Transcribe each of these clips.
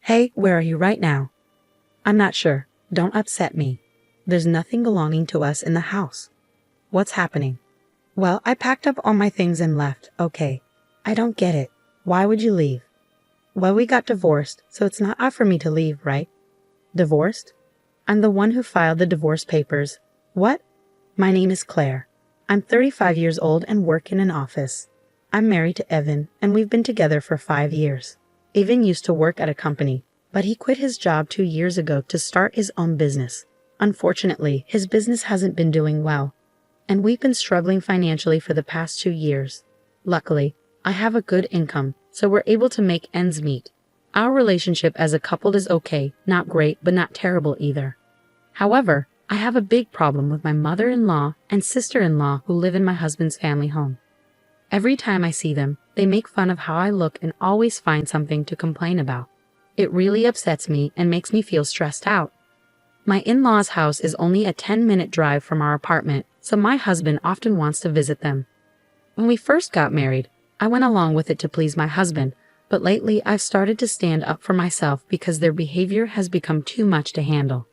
Hey, where are you right now? I'm not sure. Don't upset me. There's nothing belonging to us in the house. What's happening? Well, I packed up all my things and left. Okay. I don't get it. Why would you leave? Well, we got divorced, so it's not odd for me to leave, right? Divorced? I'm the one who filed the divorce papers. What? My name is Claire. I'm 35 years old and work in an office. I'm married to Evan, and we've been together for 5 years. Evan used to work at a company, but he quit his job 2 years ago to start his own business. Unfortunately, his business hasn't been doing well, and we've been struggling financially for the past 2 years. Luckily, I have a good income, so we're able to make ends meet. Our relationship as a couple is okay, not great, but not terrible either. However, I have a big problem with my mother-in-law and sister-in-law who live in my husband's family home. Every time I see them, they make fun of how I look and always find something to complain about. It really upsets me and makes me feel stressed out. My in-laws' house is only a 10-minute drive from our apartment, so my husband often wants to visit them. When we first got married, I went along with it to please my husband, but lately I've started to stand up for myself because their behavior has become too much to handle.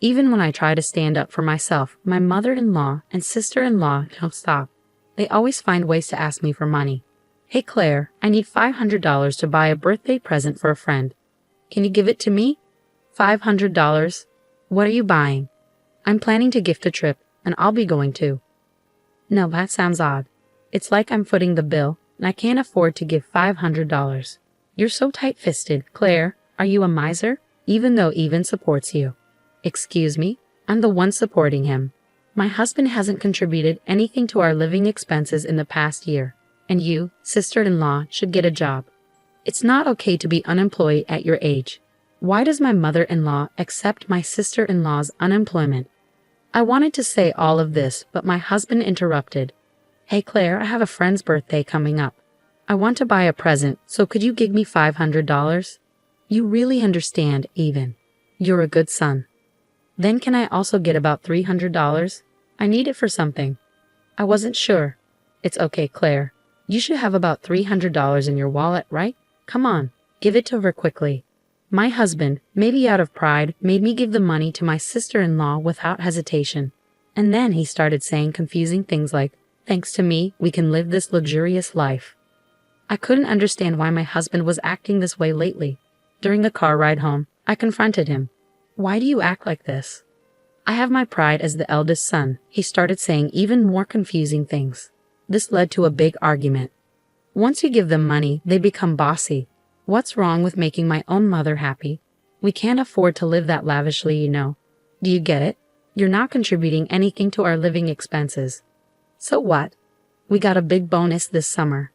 Even when I try to stand up for myself, my mother-in-law and sister-in-law don't stop. They always find ways to ask me for money. Hey Claire, I need $500 to buy a birthday present for a friend. Can you give it to me? $500? What are you buying? I'm planning to gift a trip, and I'll be going too. No, that sounds odd. It's like I'm footing the bill, and I can't afford to give $500. You're so tight-fisted, Claire. Are you a miser? Even though Evan supports you. Excuse me? I'm the one supporting him. My husband hasn't contributed anything to our living expenses in the past year, and you, sister-in-law, should get a job. It's not okay to be unemployed at your age. Why does my mother-in-law accept my sister-in-law's unemployment? I wanted to say all of this, but my husband interrupted. Hey Claire, I have a friend's birthday coming up. I want to buy a present, so could you give me $500? You really understand, Evan. You're a good son. Then can I also get about $300? I need it for something. I wasn't sure. It's okay, Claire. You should have about $300 in your wallet, right? Come on, give it to her quickly. My husband, maybe out of pride, made me give the money to my sister-in-law without hesitation. And then he started saying confusing things like, thanks to me, we can live this luxurious life. I couldn't understand why my husband was acting this way lately. During the car ride home, I confronted him. Why do you act like this? I have my pride as the eldest son. He started saying even more confusing things. This led to a big argument. Once you give them money, they become bossy. What's wrong with making my own mother happy? We can't afford to live that lavishly, you know. Do you get it? You're not contributing anything to our living expenses. So what? We got a big bonus this summer.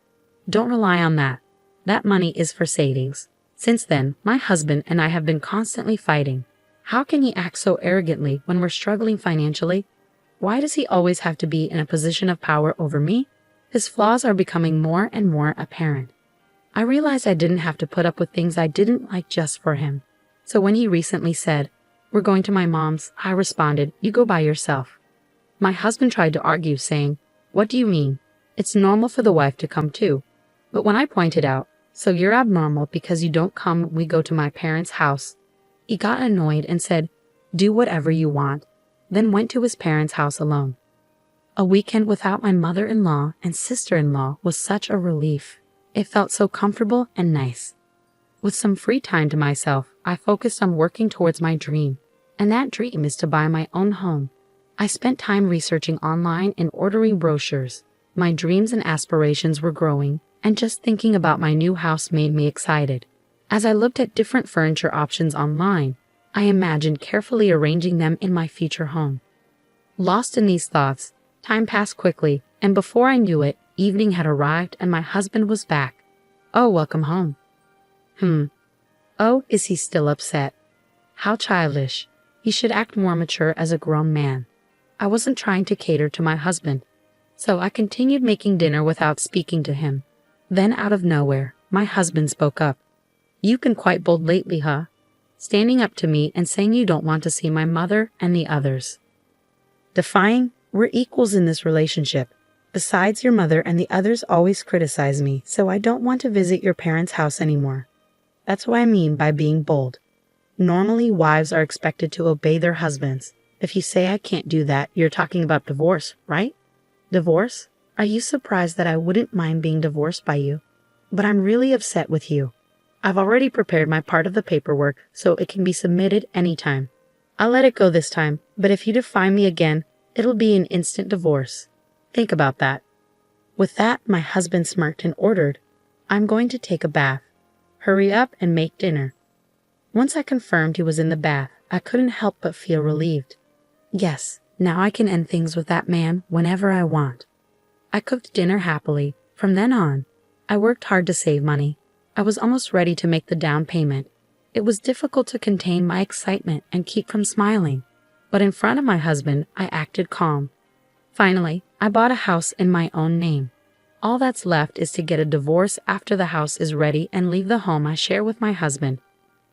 Don't rely on that. That money is for savings. Since then, my husband and I have been constantly fighting. How can he act so arrogantly when we're struggling financially? Why does he always have to be in a position of power over me? His flaws are becoming more and more apparent. I realized I didn't have to put up with things I didn't like just for him. So when he recently said, "We're going to my mom's," I responded, "You go by yourself." My husband tried to argue, saying, "What do you mean? It's normal for the wife to come too." But when I pointed out, "So you're abnormal because you don't come when we go to my parents' house," he got annoyed and said, "Do whatever you want," then went to his parents' house alone. A weekend without my mother-in-law and sister-in-law was such a relief. It felt so comfortable and nice. With some free time to myself, I focused on working towards my dream, and that dream is to buy my own home. I spent time researching online and ordering brochures. My dreams and aspirations were growing, and just thinking about my new house made me excited. As I looked at different furniture options online, I imagined carefully arranging them in my future home. Lost in these thoughts, time passed quickly, and before I knew it, evening had arrived and my husband was back. "Oh, welcome home." Oh, is he still upset? How childish. He should act more mature as a grown man. I wasn't trying to cater to my husband, so I continued making dinner without speaking to him. Then out of nowhere, my husband spoke up. "You've been quite bold lately, huh? Standing up to me and saying you don't want to see my mother and the others." Defying? We're equals in this relationship. Besides, your mother and the others always criticize me, so I don't want to visit your parents' house anymore. That's what I mean by being bold. Normally, wives are expected to obey their husbands. If you say I can't do that, you're talking about divorce, right? Divorce? Are you surprised that I wouldn't mind being divorced by you? But I'm really upset with you. I've already prepared my part of the paperwork so it can be submitted anytime. I'll let it go this time, but if you defy me again, it'll be an instant divorce. Think about that. With that, my husband smirked and ordered, I'm going to take a bath. Hurry up and make dinner. Once I confirmed he was in the bath, I couldn't help but feel relieved. Yes, now I can end things with that man whenever I want. I cooked dinner happily. From then on, I worked hard to save money. I was almost ready to make the down payment. It was difficult to contain my excitement and keep from smiling, but in front of my husband, I acted calm. Finally, I bought a house in my own name. All that's left is to get a divorce after the house is ready and leave the home I share with my husband.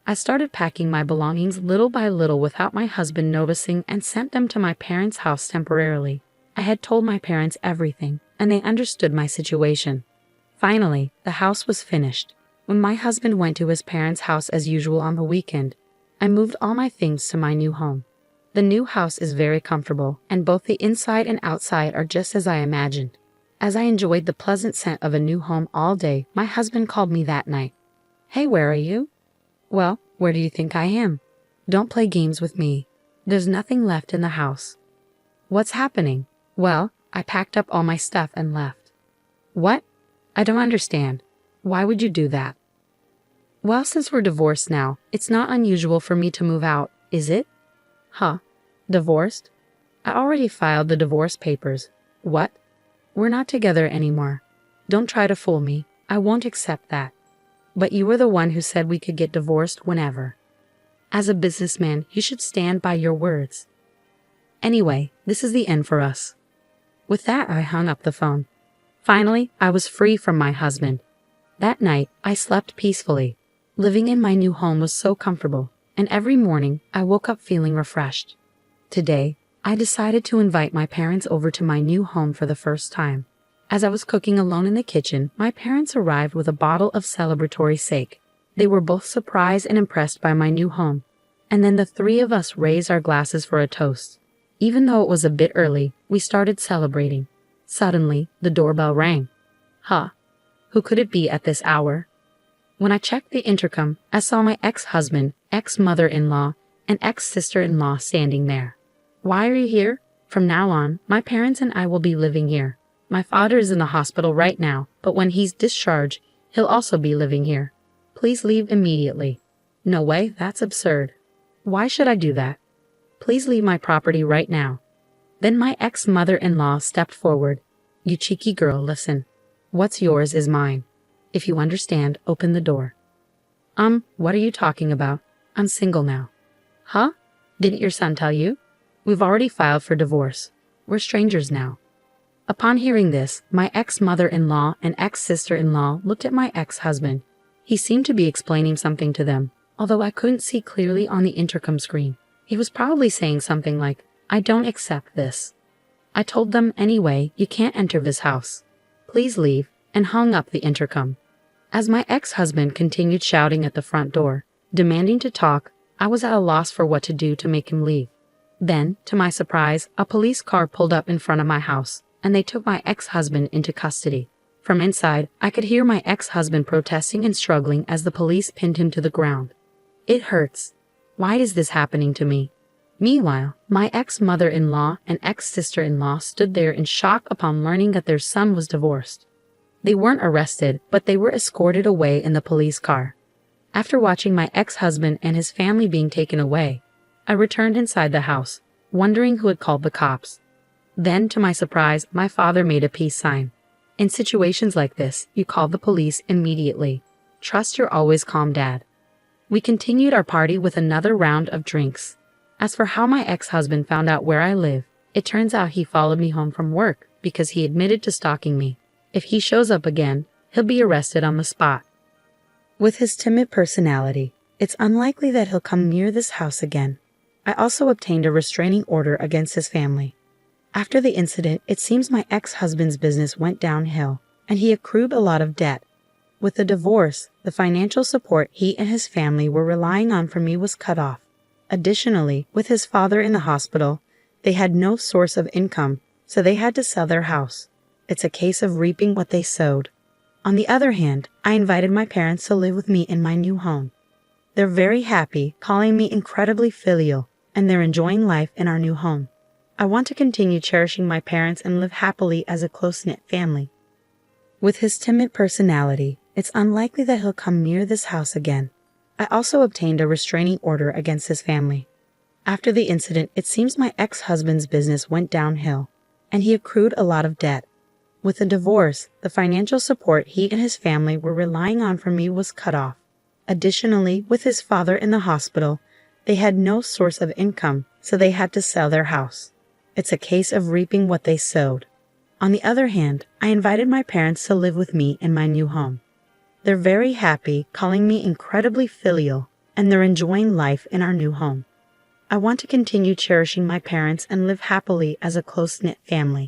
I started packing my belongings little by little without my husband noticing and sent them to my parents' house temporarily. I had told my parents everything, and they understood my situation. Finally, the house was finished. When my husband went to his parents' house as usual on the weekend, I moved all my things to my new home. The new house is very comfortable, and both the inside and outside are just as I imagined. As I enjoyed the pleasant scent of a new home all day, my husband called me that night. Hey, where are you? Well, where do you think I am? Don't play games with me. There's nothing left in the house. What's happening? Well, I packed up all my stuff and left. What? I don't understand. Why would you do that? Well, since we're divorced now, it's not unusual for me to move out, is it? Huh? Divorced? I already filed the divorce papers. What? We're not together anymore. Don't try to fool me. I won't accept that. But you were the one who said we could get divorced whenever. As a businessman, you should stand by your words. Anyway, this is the end for us. With that, I hung up the phone. Finally, I was free from my husband. That night, I slept peacefully. Living in my new home was so comfortable, and every morning, I woke up feeling refreshed. Today, I decided to invite my parents over to my new home for the first time. As I was cooking alone in the kitchen, my parents arrived with a bottle of celebratory sake. They were both surprised and impressed by my new home. And then the three of us raised our glasses for a toast. Even though it was a bit early, we started celebrating. Suddenly, the doorbell rang. Huh? Who could it be at this hour? When I checked the intercom, I saw my ex-husband, ex-mother-in-law, and ex-sister-in-law standing there. Why are you here? From now on, my parents and I will be living here. My father is in the hospital right now, but when he's discharged, he'll also be living here. Please leave immediately. No way, that's absurd. Why should I do that? Please leave my property right now. Then my ex-mother-in-law stepped forward. You cheeky girl, listen. What's yours is mine. If you understand, open the door. What are you talking about? I'm single now. Huh? Didn't your son tell you? We've already filed for divorce. We're strangers now. Upon hearing this, my ex-mother-in-law and ex-sister-in-law looked at my ex-husband. He seemed to be explaining something to them, although I couldn't see clearly on the intercom screen. He was probably saying something like, I don't accept this. I told them anyway, you can't enter this house. Please leave, and hung up the intercom. As my ex-husband continued shouting at the front door, demanding to talk, I was at a loss for what to do to make him leave. Then, to my surprise, a police car pulled up in front of my house, and they took my ex-husband into custody. From inside, I could hear my ex-husband protesting and struggling as the police pinned him to the ground. It hurts. Why is this happening to me? Meanwhile, my ex-mother-in-law and ex-sister-in-law stood there in shock upon learning that their son was divorced. They weren't arrested, but they were escorted away in the police car. After watching my ex-husband and his family being taken away, I returned inside the house, wondering who had called the cops. Then, to my surprise, my father made a peace sign. In situations like this, you call the police immediately. Trust your always calm dad. We continued our party with another round of drinks. As for how my ex-husband found out where I live, it turns out he followed me home from work because he admitted to stalking me. If he shows up again, he'll be arrested on the spot. With his timid personality, it's unlikely that he'll come near this house again. I also obtained a restraining order against his family. After the incident, it seems my ex-husband's business went downhill, and he accrued a lot of debt. With the divorce, the financial support he and his family were relying on from me was cut off. Additionally, with his father in the hospital, they had no source of income, so they had to sell their house. It's a case of reaping what they sowed. On the other hand, I invited my parents to live with me in my new home. They're very happy, calling me incredibly filial, and they're enjoying life in our new home. I want to continue cherishing my parents and live happily as a close-knit family. With his timid personality, it's unlikely that he'll come near this house again. I also obtained a restraining order against his family. After the incident, it seems my ex-husband's business went downhill, and he accrued a lot of debt. With the divorce, the financial support he and his family were relying on from me was cut off. Additionally, with his father in the hospital, they had no source of income, so they had to sell their house. It's a case of reaping what they sowed. On the other hand, I invited my parents to live with me in my new home. They're very happy, calling me incredibly filial, and they're enjoying life in our new home. I want to continue cherishing my parents and live happily as a close-knit family.